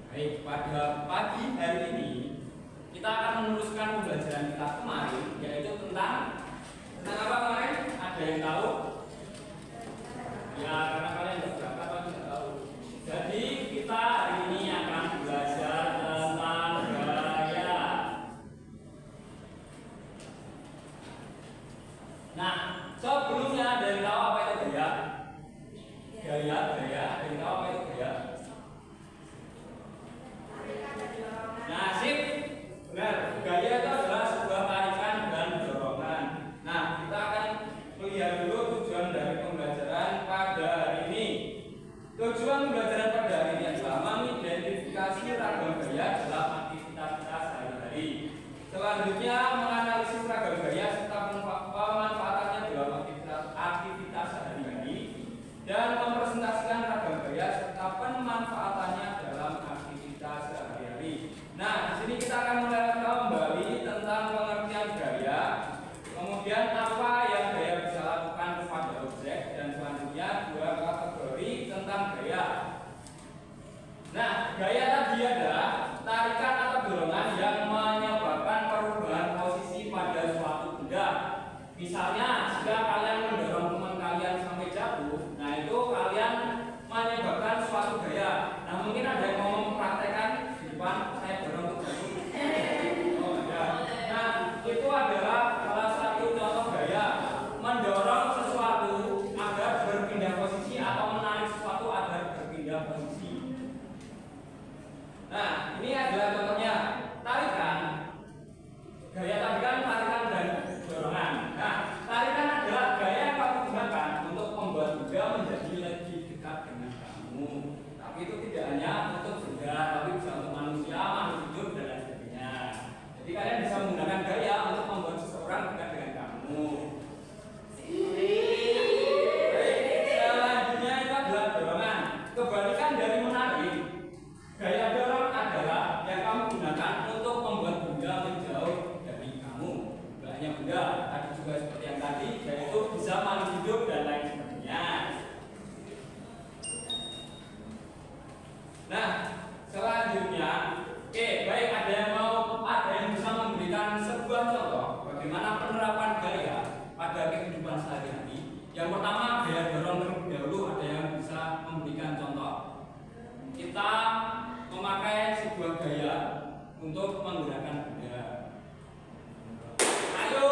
Baik, pada pagi hari ini kita akan meneruskan pembelajaran kita kemarin, yaitu tentang apa kemarin? Ada yang tahu? Ya, karena kalian tidak berangkat atau tidak tahu. Jadi kita hari ini akan belajar tentang gaya. Nah, sebelumnya ada yang tahu apa itu gaya? Gaya, ada yang tahu apa itu gaya? Nah, sip. Benar. Gaya itu adalah sebuah tarikan dan dorongan. Nah, kita akan melihat dulu tujuan dari pembelajaran pada hari ini. Tujuan pembelajaran pada hari ini adalah mengidentifikasi ragam gaya dalam aktivitas kita sehari-hari. Selanjutnya, menganalisis ragam gaya serta pemanfaatannya dalam aktivitas sehari-hari dan mempresentasikan ragam gaya serta pemanfaatannya dalam aktivitas sehari-hari. Nah, di sini kita akan melihat kembali tentang pengertian gaya, kemudian apa yang gaya bisa lakukan kepada objek, dan selanjutnya dua kategori tentang gaya. Nah, gaya tadi adalah tarikan atau dorongan yang menyebabkan perubahan posisi pada suatu benda. Misalnya, jika kalian mendorong teman kalian sampai jatuh, nah itu kalian menyebabkan suatu gaya. Nah, mungkin ada yang mau mempraktekkan di depan saya dorong ke jatuh. Oh, ada. Nah, itu adalah salah satu contoh gaya, mendorong sesuatu agar berpindah posisi atau menarik sesuatu agar berpindah posisi. Nah, ini adalah contohnya tarikan. Gaya tadi kan tarikan dan dorongan. Nah, tarikan adalah gaya yang kamu gunakan untuk membuat benda menjadi lebih dekat dengan kamu. Tapi itu tidak hanya untuk benda, tapi bisa untuk manusia, makhluk hidup, dan lain sebagainya. Jadi kalian bisa menggunakan gaya untuk membuat seseorang dekat dengan kamu. Selanjutnya itu adalah dorongan. Kebalikan dari menarik, gaya dorong adalah yang kamu gunakan untuk membuat benda menjauh dari kamu. Tidak hanya benda, tadi juga seperti yang tadi, yaitu bisa makhluk hidup dan lain sebagainya. Nah, selanjutnya, oke, baik, ada yang bisa memberikan sebuah contoh bagaimana penerapan gaya pada kehidupan sehari-hari. Yang pertama, gaya dorong terlebih dahulu. Ada yang bisa memberikan contoh? Kita memakai sebuah gaya untuk menggerakkan benda. Ayo.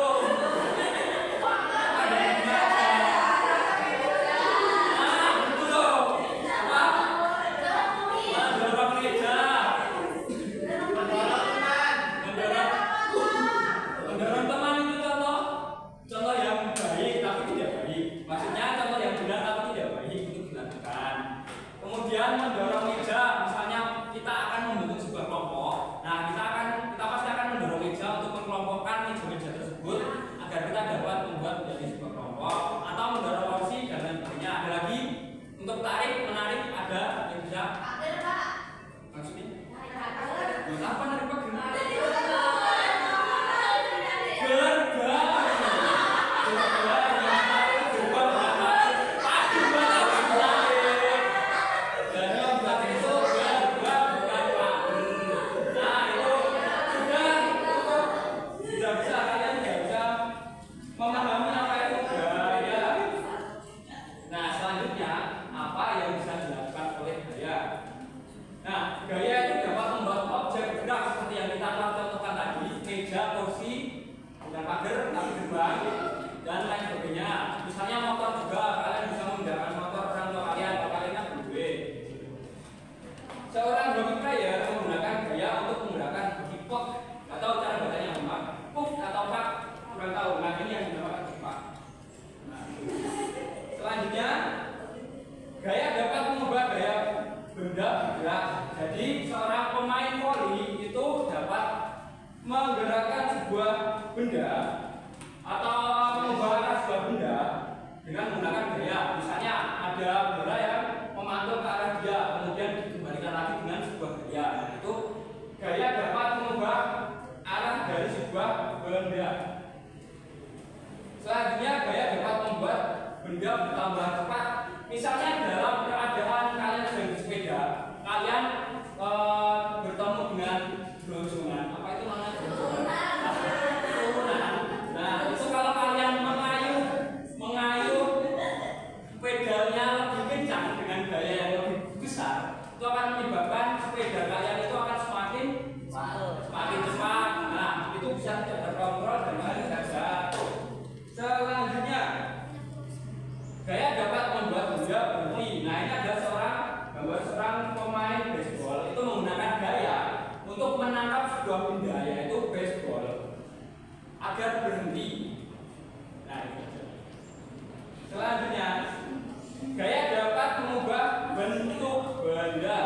Kemudian mendorong meja, misalnya kita akan membentuk sebuah kelompok. Nah, kita pasti akan mendorong meja untuk mengelompokkan meja-meja tersebut agar kita dapat membuat menjadi sebuah kelompok, atau mendorong kursi dan lain sebagainya. Ada lagi untuk tarik, menarik, ada yang bisa. Maksudnya? Apa narik pak? Dan lain sebagainya. Misalnya motor juga, kalian bisa menggunakan motor orang tua kalian, kalau kalian kan berduit. Seorang drum player menggunakan gaya untuk menggunakan hip-hop, atau cara bacanya apa? Pup atau pak, kurang tahu. Nah, ini yang dinamakan hip-hop. Nah, selanjutnya, gaya dapat mengubah gaya benda bergerak. Jadi seorang pemain voli itu dapat menggerakkan sebuah benda atau mengubah arah sebuah benda dengan menggunakan gaya. Misalnya ada bola yang memantul ke arah dia, kemudian dikembalikan lagi dengan sebuah gaya. Nah, itu gaya dapat mengubah arah dari sebuah benda. Selanjutnya, gaya dapat membuat benda bertambah cepat. Misalnya dalam keadaan kalian sedang bersepeda, kalian bertemu dengan brojolnan. Apa itu namanya? Turunan. Nah, itu kalau kalian mengayuh pedalnya lebih kencang dengan gaya yang lebih besar, itu akan menyebabkan sepeda kalian itu akan semakin cepat. Nah, itu bisa tidak terkontrol dengan saja. Selanjutnya, gaya dapat membuat benda berhenti. Nah, ini ada gambar seorang pemain baseball itu menggunakan gaya untuk menangkap sebuah benda, yaitu baseball, agar berhenti. Nah, itu saja. Selanjutnya, gaya dapat mengubah bentuk benda.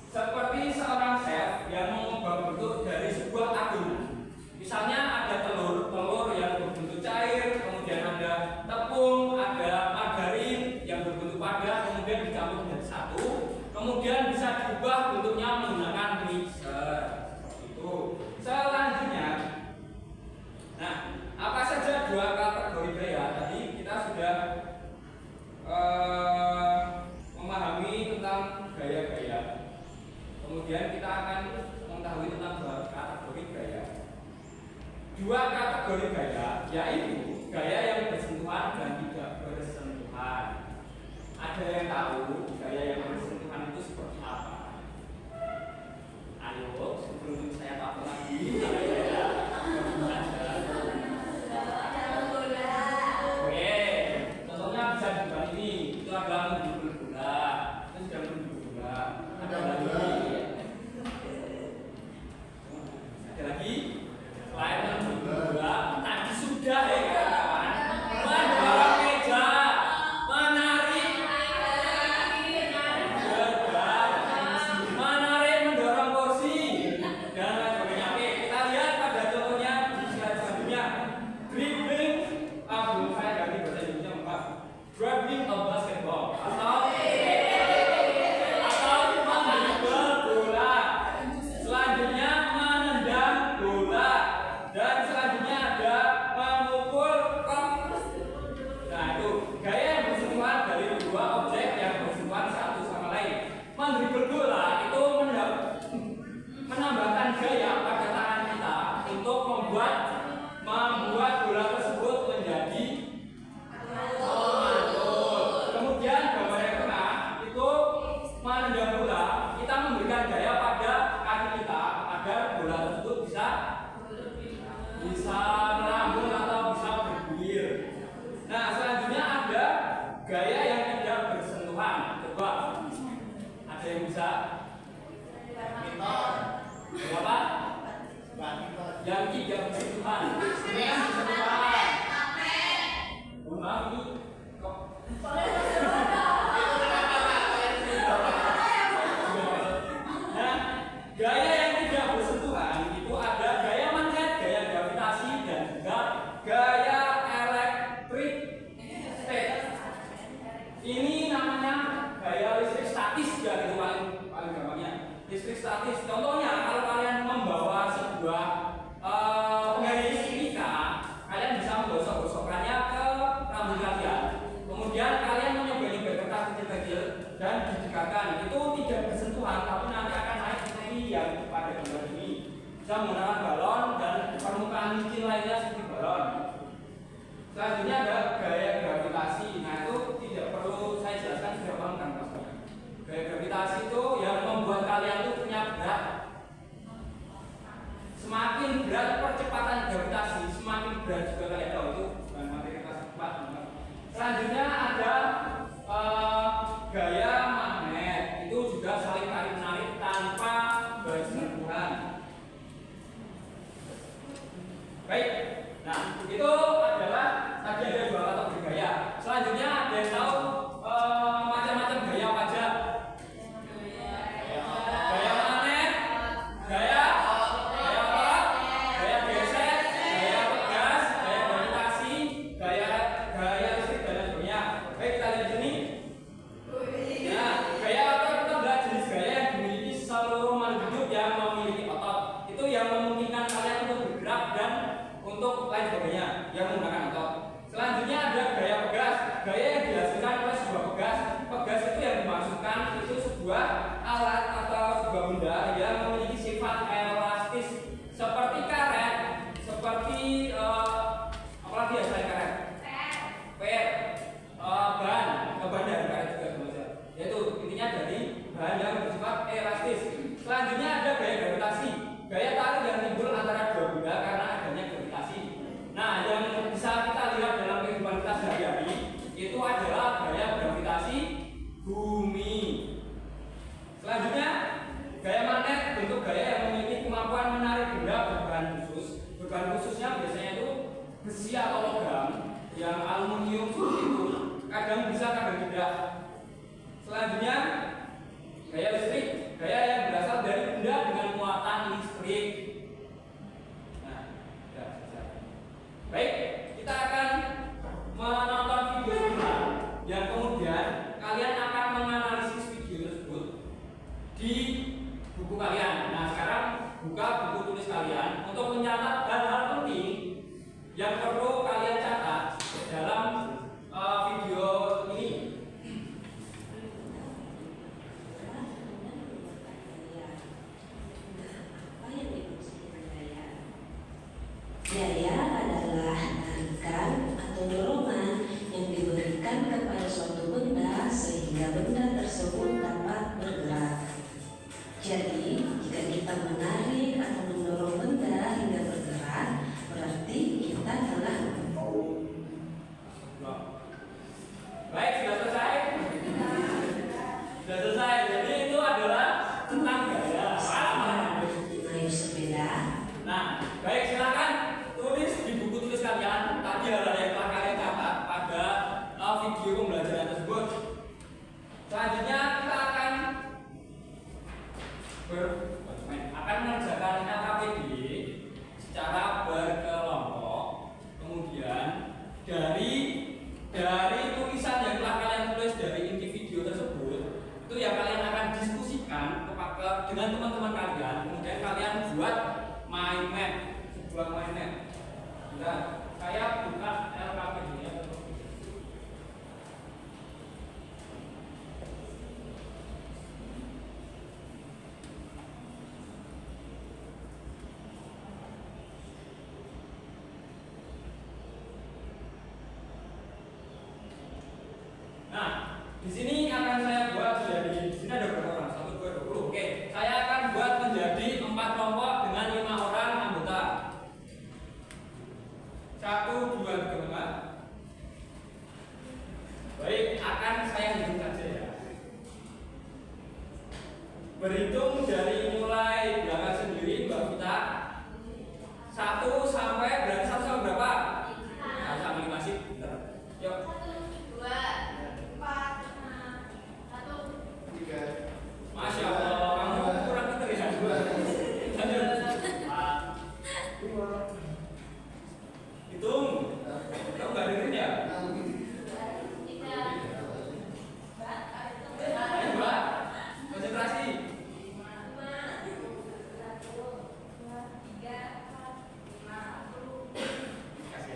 Seperti seorang chef yang mengubah bentuk dari sebuah adonan. Misalnya ada telur yang berbentuk cair, kemudian ada tepung, ada margarin yang berbentuk padat, kemudian dicampur menjadi satu, kemudian bisa diubah bentuknya menggunakan mixer. Itu. Selanjutnya, nah, apa saja dua kategori gaya? Tadi kita sudah memahami tentang gaya-gaya. Kemudian kita akan mengetahui tentang dua kategori gaya. Dua kategori gaya yaitu gaya yang bersentuhan dan tidak bersentuhan. Ada yang tahu gaya yang bersentuhan itu seperti apa? Ayo, sebelum saya tahu lagi. Oke, contohnya bisa dibuat ini. Itu adalah mendukul bola. Itu sudah mendukul bola. Ada lagi. Selain mendukul bola, tadi sudah ya kawan. Mendorong meja, menarik mendorong kursi, dan lain sebagainya. Oke, kita lihat pada contohnya di slide selanjutnya. Dribbling, belum saya ganti bahasa Indonesia Pak. Dribbling a basketball atau mendribble bola. Selanjutnya menendang bola, dan selanjutnya ada memukul kop. Nah, itu gaya yang bersentuhan dari dua objek yang bersentuhan satu sama lain. Mendribble bola itu menambahkan gaya pada tangan kita untuk membuat bola tersebut menjadi mantul. Kemudian gambar yang tengah itu menendang bola, kita memberikan gaya pada kaki kita agar bola tersebut bisa melambung atau bisa bergulir. Nah, selanjutnya ada gaya yang tidak bersentuhan. Coba, ada yang bisa? Apa? Yang tidak bersentuhan. Yang bersentuhan. Maaf, ini kok. Nah, gaya yang tidak bersentuhan itu ada gaya magnet, gaya gravitasi, dan juga gaya elektrik statis. Ini namanya gaya listrik statis ya, gitu paling gampangnya. Listrik statis. Contohnya kalau kalian membawa sebuah penggaris mika, kalian bisa menggosok-gosokkannya ke rambut kalian. Kemudian kalian mencoba kertas kecil-kecil dan didekatkan. Itu tidak bersentuhan, tapi nanti akan naik seperti yang pada gambar ini. Bisa menggunakan balon dan permukaan licin lainnya seperti balon. Selanjutnya ada gaya gravitasi. Nah, itu tidak perlu saya jelaskan, sudah paham kan pastinya. Gaya gravitasi itu yang membuat kalian itu punya berat. Semakin berat percepatan gravitasi, semakin berat juga kalian tahu itu materi kelas 4. Selanjutnya ada gaya magnet. Itu juga saling tarik menarik tanpa bersentuhan. Baik. Nah, itu adalah tadi ada dua kategori gaya. Selanjutnya ada yang tahu macam-macam gaya apa aja? besi atau logam, yang aluminium seperti itu, kadang bisa, kadang tidak. Selanjutnya, gaya listrik, gaya yang berasal dari benda dengan muatan listrik. Nah, sudah selesai. Baik, kita akan menonton video sebentar, yang kemudian kalian akan menganalisis video tersebut di buku kalian. Nah, sekarang buka buku tulis kalian untuk mencatat hal-hal penting yang perlu kalian catat dalam video ini. Gaya adalah tarikan atau dorongan yang diberikan kepada suatu benda sehingga benda tersebut dapat bergerak. Jadi, jika kita menarik atau mendorong benda hingga bergerak, berarti kita telah mampu. Baik, sudah selesai? Sudah selesai. Jadi itu adalah tentang gaya. Mengayuh sepeda. Nah, baik, silakan tulis di buku tulis kalian tadi hal yang telah kalian catat pada video pembelajaran tersebut. Selanjutnya kita akan mengerjakan LKPD secara berkelompok. Kemudian dari tulisan yang telah kalian tulis dari inti video tersebut, itu yang kalian akan diskusikan dengan teman-teman kalian. Kemudian kalian buat mind map, sebuah mind map. Nah, saya buka LKPD nya. Nah, di sini akan saya buat jadi, di sini ada berapa orang? 1, 2, 20. Oke, saya akan buat menjadi 4 kelompok dengan 5 orang anggota. 1, 2, 3, 4. Baik, akan saya hitung saja ya. Berhitung dari mulai belakang sendiri, Mbak Vita. 1 sampai berarti 1 sampai berapa? 1 sampai 5 sih. Bentar. Yuk. 3. Masya Allah, kamu kurang pintar ya. Lanjut. 5. Hitung. Kamu nggak dengerin ya? Ayo Mbak, konsentrasi. Kasih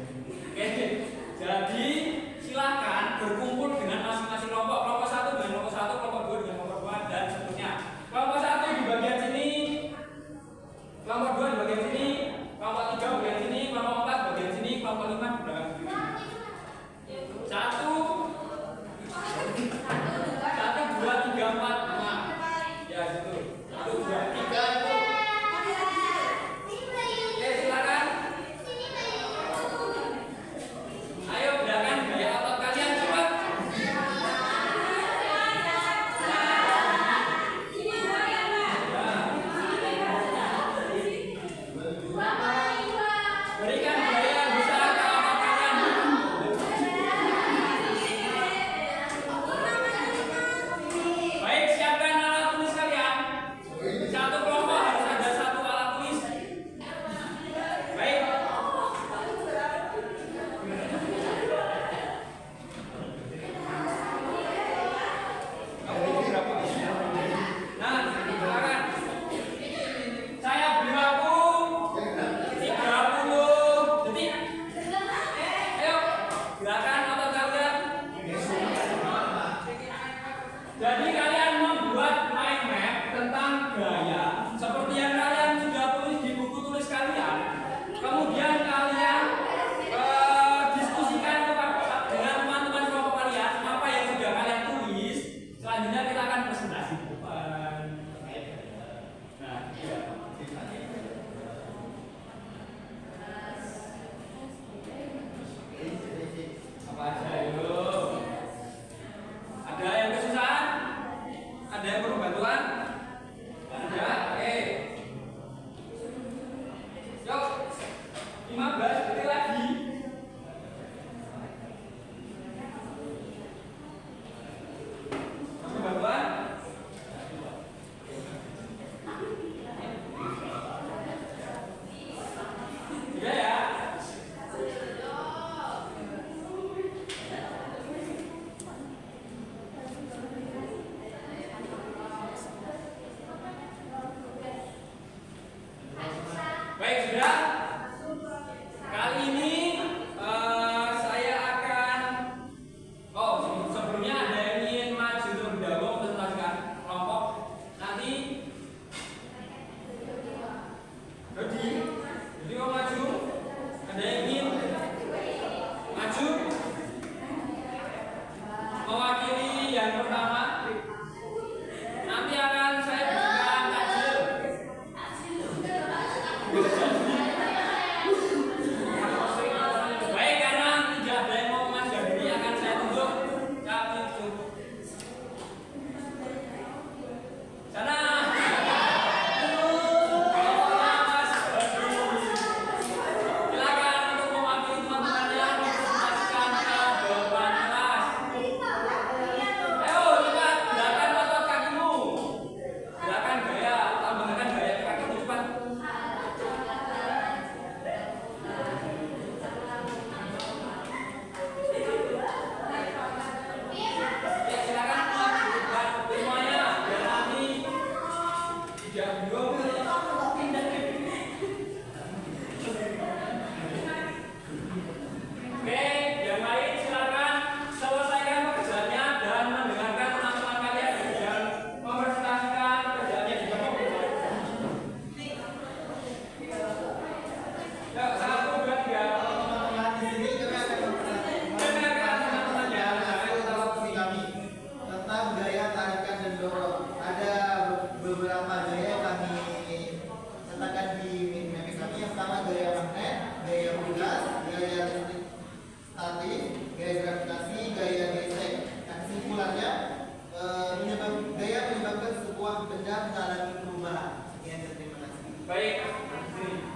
sehingga mengalami perubahan. Sekian, terima kasih. Baik,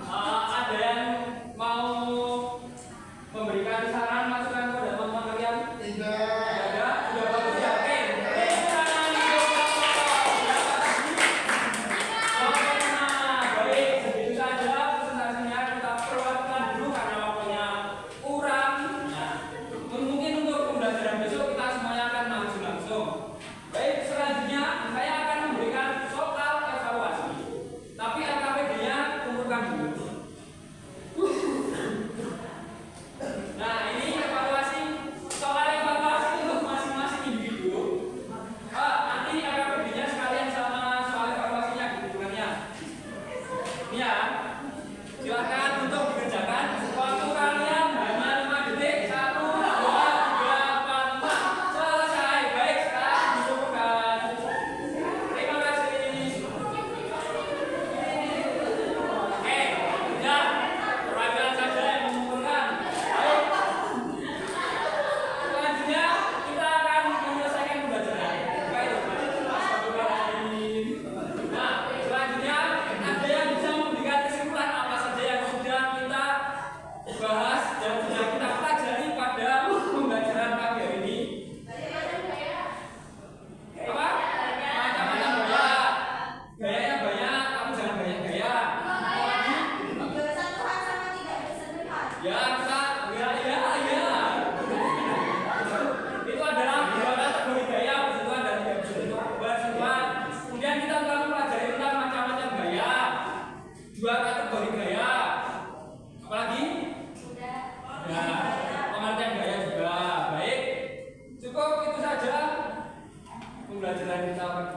ada yang mau memberikan saran masukan kepada teman-teman kalian? Tidak. Ada? Sudah bagus ya? Oke. Tangan baik, segitu saja presentasinya. Kita perhatikan dulu karena waktunya kurang. Nah, mungkin untuk pembelajaran besok kita semuanya akan langsung. Baik, selanjutnya saya akan memberikan soal evaluasi. Tapi AKPD-nya kumpulkan dulu. Nah, ini evaluasi, soal evaluasi untuk masing-masing individu. Nanti AKPD-nya sekalian sama soal evaluasinya hubungannya. Ini ya, silakan untuk dikerjakan. Waktu kalian hanya 5 detik. 1, 2, 3, 4, 5. Selesai. Baik, sekarang dikumpulkan. Terima kasih. Oke, ya, perwakilan saja yang mengumpulkan. Baik. Selanjutnya kita akan menyelesaikan pembelajaran. Baik, nah, selanjutnya ada yang bisa memberikan kesimpulan apa saja yang sudah kita bahas dan sudah kita pelajari pada pembelajaran pagi hari ini. Apa? Macam-macam gaya. Gayanya banyak, kamu jangan banyak gaya. Ya, kita ya. Itu adalah dua kategori gaya, bersentuhan dan tidak bersentuhan. Kemudian kita telah mempelajari tentang macam-macam gaya, dua kategori gaya. Apalagi? Ya, pengertian gaya juga. Baik, cukup itu saja pembelajaran kita pada